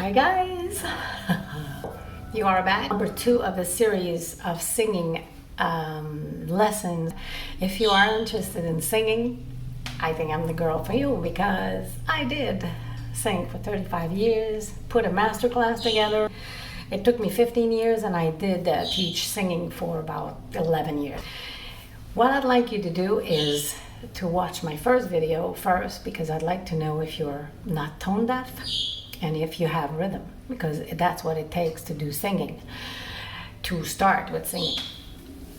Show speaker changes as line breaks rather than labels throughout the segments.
Hi guys! You are back. Number 2 of the series of singing lessons. If you are interested in singing, I think I'm the girl for you because I did sing for 35 years, put a master class together. It took me 15 years and I did teach singing for about 11 years. What I'd like you to do is to watch my first video first because I'd like to know if you're not tone deaf and if you have rhythm, because that's what it takes to do singing, to start with singing.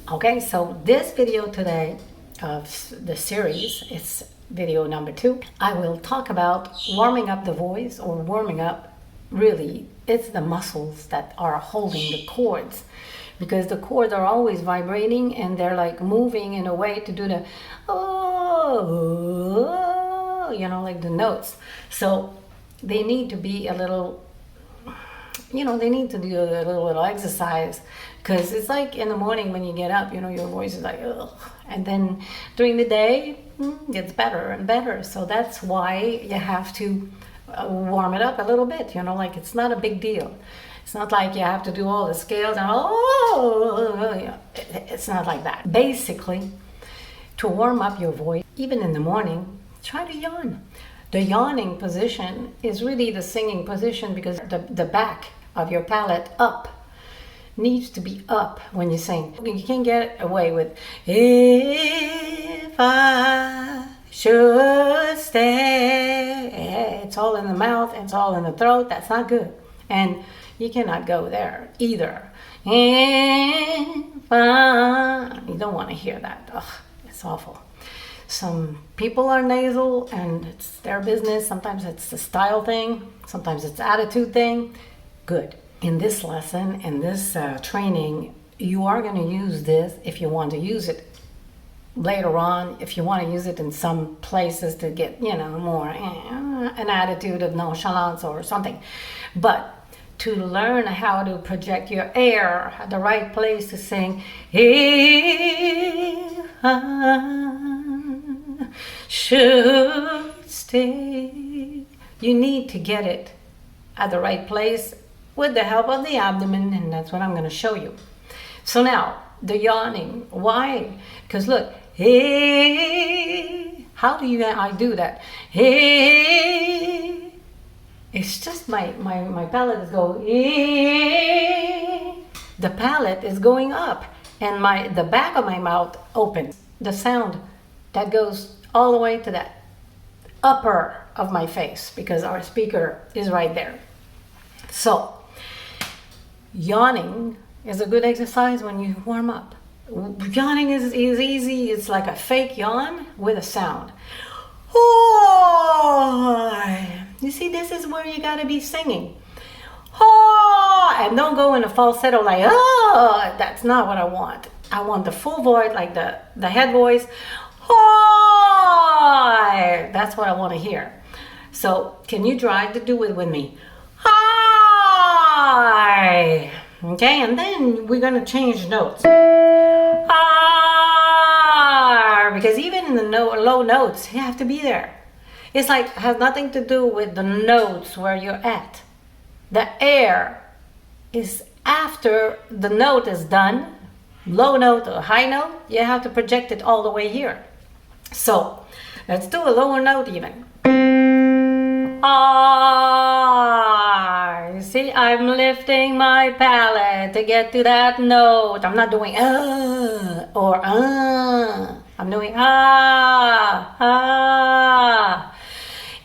Okay, so this video today of the series, it's video number 2. I will talk about warming up the voice, or warming up, really, it's the muscles that are holding the chords, because the chords are always vibrating and they're like moving in a way to do the oh, you know, like the notes. So they need to be a little, you know, they need to do a little exercise, because it's like in the morning when you get up, you know, your voice is like ugh, and then during the day it gets better and better. So that's why you have to warm it up a little bit, you know, like it's not a big deal. It's not like you have to do all the scales and it's not like that. Basically, to warm up your voice, even in the morning, try to yawn. The yawning position is really the singing position, because the back of your palate up needs to be up when you sing. You can't get away with if I should stay. It's all in the mouth, it's all in the throat. That's not good. And you cannot go there either. If you don't want to hear that. Ugh, it's awful. Some people are nasal and it's their business. Sometimes it's the style thing. Sometimes it's attitude thing. Good. In this lesson, in this training, you are going to use this if you want to use it later on. If you want to use it in some places to get, you know, more an attitude of nonchalance or something. But to learn how to project your air at the right place to sing, if I should stay, you need to get it at the right place with the help of the abdomen, and that's what I'm going to show you. So now, the yawning. Why? Because look, hey, how do I do that? Hey, it's just my palate is going, hey. The palate is going up and the back of my mouth opens. The sound that goes all the way to the upper of my face, because our speaker is right there. So yawning is a good exercise when you warm up. Yawning is easy. It's like a fake yawn with a sound. You see, this is where you gotta be singing. And don't go in a falsetto like, oh, that's not what I want. I want the full voice, like the head voice. That's what I want to hear. So can you try to do it with me? Hi. Okay, and then we're going to change notes. Because even in the low notes, you have to be there. It's like, it has nothing to do with the notes where you're at. The air is after the note is done, low note or high note, you have to project it all the way here. So let's do a lower note even. You see, I'm lifting my palate to get to that note. I'm not doing or I'm doing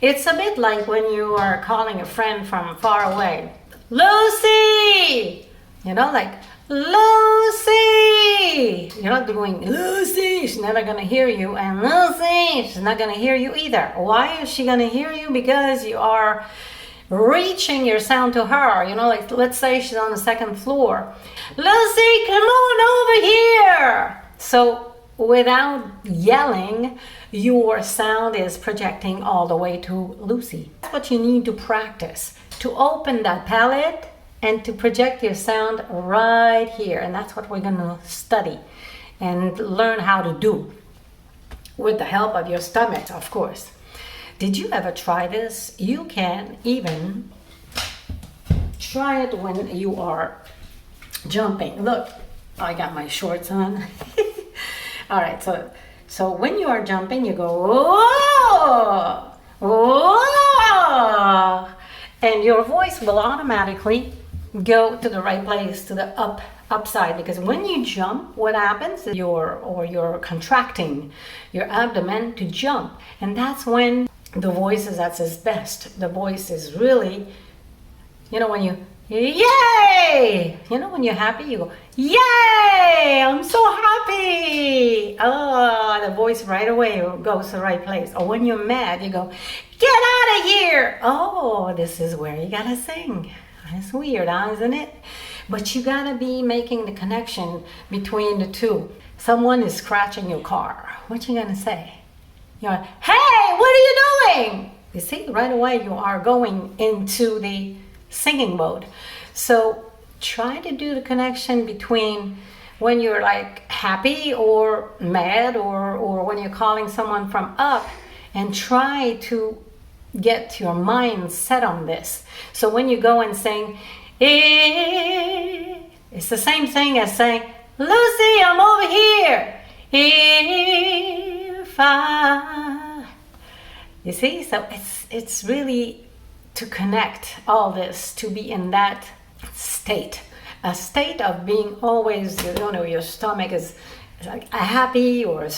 It's a bit like when you are calling a friend from far away. Lucy! You know, like, Lucy! You're not doing Lucy, she's never gonna hear you, and Lucy, she's not gonna hear you either. Why is she gonna hear you? Because you are reaching your sound to her. You know, like, let's say she's on the 2nd floor. Lucy, come on over here! So without yelling, your sound is projecting all the way to Lucy. That's what you need to practice, to open that palate and to project your sound right here. And that's what we're going to study and learn how to do with the help of your stomach, of course. Did you ever try this? You can even try it when you are jumping. Look, I got my shorts on. All right, so when you are jumping, you go, oh, oh, and your voice will automatically go to the right place, to the upside, because when you jump, what happens is you're contracting your abdomen to jump, and that's when the voice is at its best. The voice is really, when you yay, when you're happy, you go yay, I'm so happy. Oh, the voice right away goes to the right place. Or when you're mad, you go, get out of here. Oh, this is where you gotta sing. It's weird, isn't it? But you gotta be making the connection between the two. Someone is scratching your car. What you gonna say? You're like, hey, what are you doing? You see, right away you are going into the singing mode. So try to do the connection between when you're like happy or mad, or when you're calling someone from up, and try to get your mind set on this. So when you go and sing, it's the same thing as saying, Lucy, I'm over here. If I... You see, so it's really to connect all this, to be in that state, a state of being always, your stomach is like happy or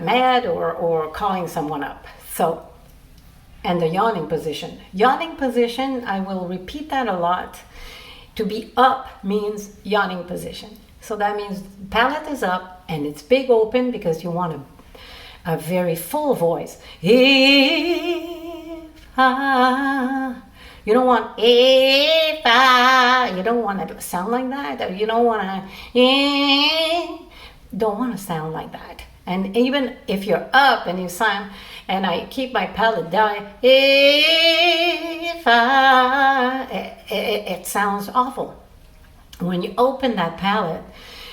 mad or calling someone up. So, and the yawning position. Yawning position, I will repeat that a lot. To be up means yawning position. So that means palate is up and it's big open because you want a very full voice. If I, you don't want if I, you don't want to sound like that. You don't want to sound like that. And even if you're up and you sound, and I keep my palate down, if I, it sounds awful. When you open that palate,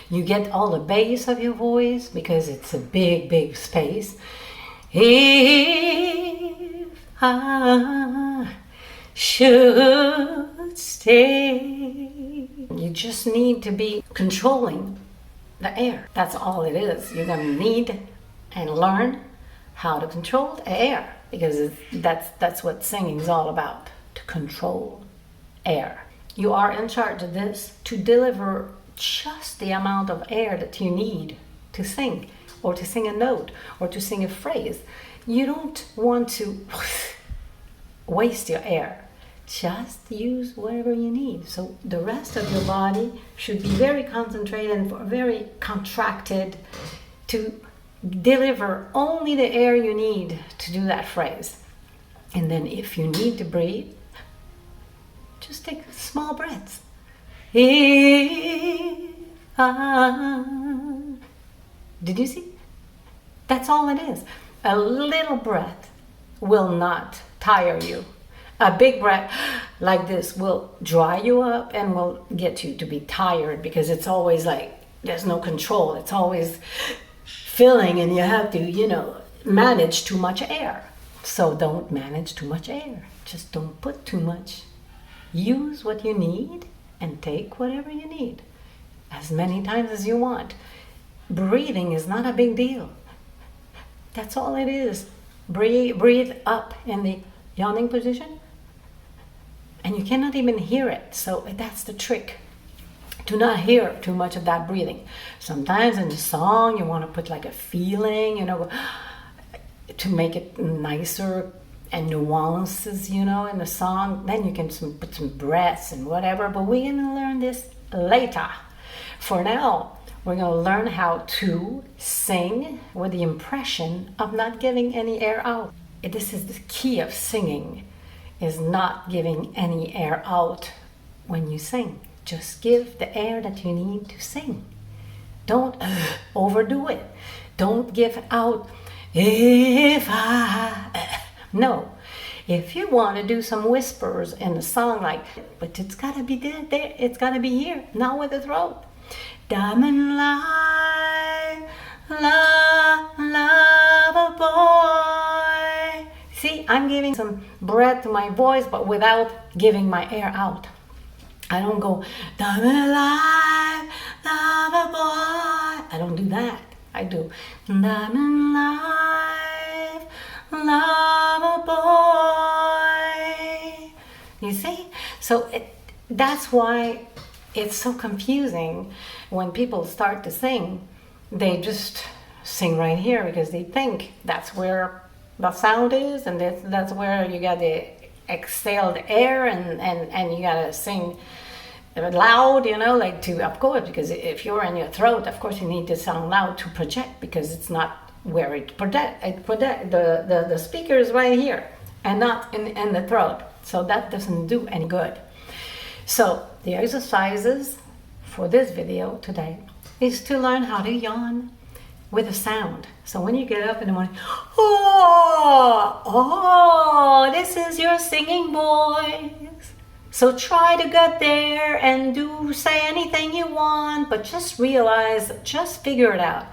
you get all the bass of your voice because it's a big, big space. If I should stay, you just need to be controlling the air. That's all it is. You're going to need and learn how to control the air, because that's what singing is all about, to control air. You are in charge of this, to deliver just the amount of air that you need to sing, or to sing a note, or to sing a phrase. You don't want to waste your air. Just use whatever you need. So the rest of your body should be very concentrated and very contracted to deliver only the air you need to do that phrase. And then if you need to breathe, just take small breaths. Did you see? That's all it is. A little breath will not tire you. A big breath like this will dry you up and will get you to be tired, because it's always like there's no control. It's always filling and you have to, manage too much air. So don't manage too much air. Just don't put too much. Use what you need and take whatever you need as many times as you want. Breathing is not a big deal. That's all it is. Breathe up in the yawning position, and you cannot even hear it. So that's the trick, to not hear too much of that breathing. Sometimes in the song you want to put like a feeling, to make it nicer and nuances, in the song. Then you can put some breaths and whatever, but we're going to learn this later. For now, we're going to learn how to sing with the impression of not giving any air out. This is the key of singing, is not giving any air out when you sing. Just give the air that you need to sing. Don't overdo it. Don't give out, if I... No. If you want to do some whispers in the song, but it's got to be there, it's got to be here, not with the throat. Diamond light, love boy. See, I'm giving some breath to my voice, but without giving my air out. I don't go, diamond life, lover boy. I don't do that. I do, diamond life, lover boy. You see? So that's why it's so confusing when people start to sing. They just sing right here because they think that's where the sound is, and that's where you got the exhaled air, and you gotta sing loud, you know, like to, of course, because if you're in your throat, of course you need to sound loud to project, because it's not where the speaker is right here and not in the throat, so that doesn't do any good. So the exercises for this video today is to learn how to yawn with a sound. So when you get up in the morning, oh, this is your singing voice. So try to get there and say anything you want, but just realize, just figure it out.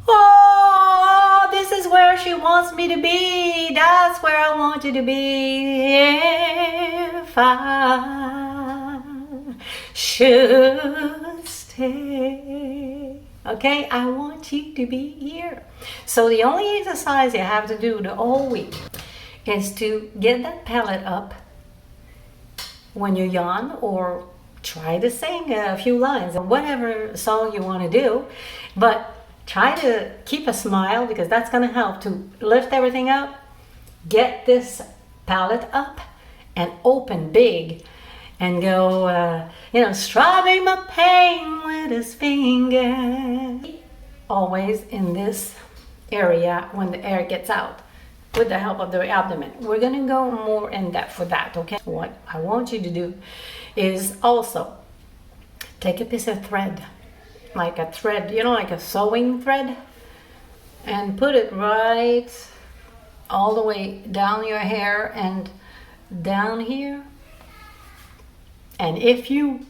Oh, this is where she wants me to be. That's where I want you to be. If I should stay. Okay, I want you to be here. So the only exercise you have to do the whole week is to get that palate up when you yawn, or try to sing a few lines of whatever song you want to do, but try to keep a smile, because that's going to help to lift everything up. Get this palate up and open big, and go, striving my pain with his finger. Always in this area when the air gets out, with the help of the abdomen. We're going to go more in depth with that, okay? What I want you to do is also take a piece of thread, like a thread, like a sewing thread, and put it right all the way down your hair and down here. And if you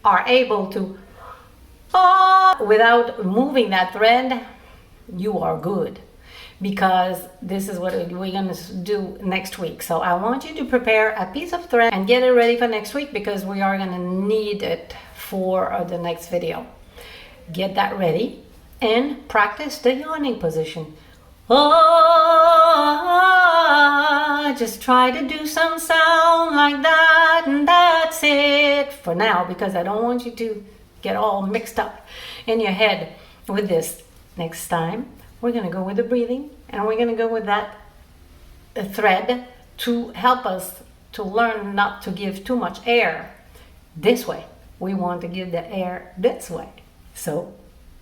are able to, without moving that thread, you are good. Because this is what we're going to do next week. So I want you to prepare a piece of thread and get it ready for next week, because we are going to need it for the next video. Get that ready and practice the yawning position. Oh, just try to do some sound like that, and that's it for now, because I don't want you to get all mixed up in your head with this. Next time we're going to go with the breathing, and we're going to go with that thread to help us to learn not to give too much air this way. We want to give the air this way, so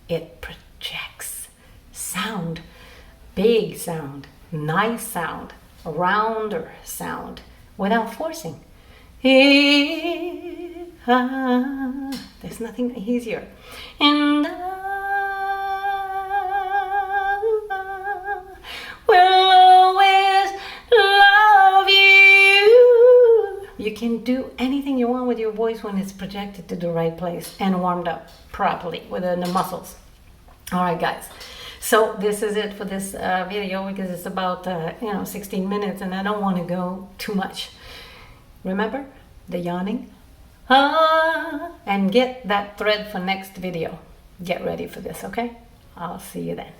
it projects sound, big sound, nice sound, rounder sound, without forcing. There's nothing easier. And you can do anything you want with your voice when it's projected to the right place and warmed up properly within the muscles. All right, guys. So this is it for this video, because it's about 16 minutes, and I don't want to go too much. Remember the yawning, and get that thread for next video. Get ready for this, okay? I'll see you then.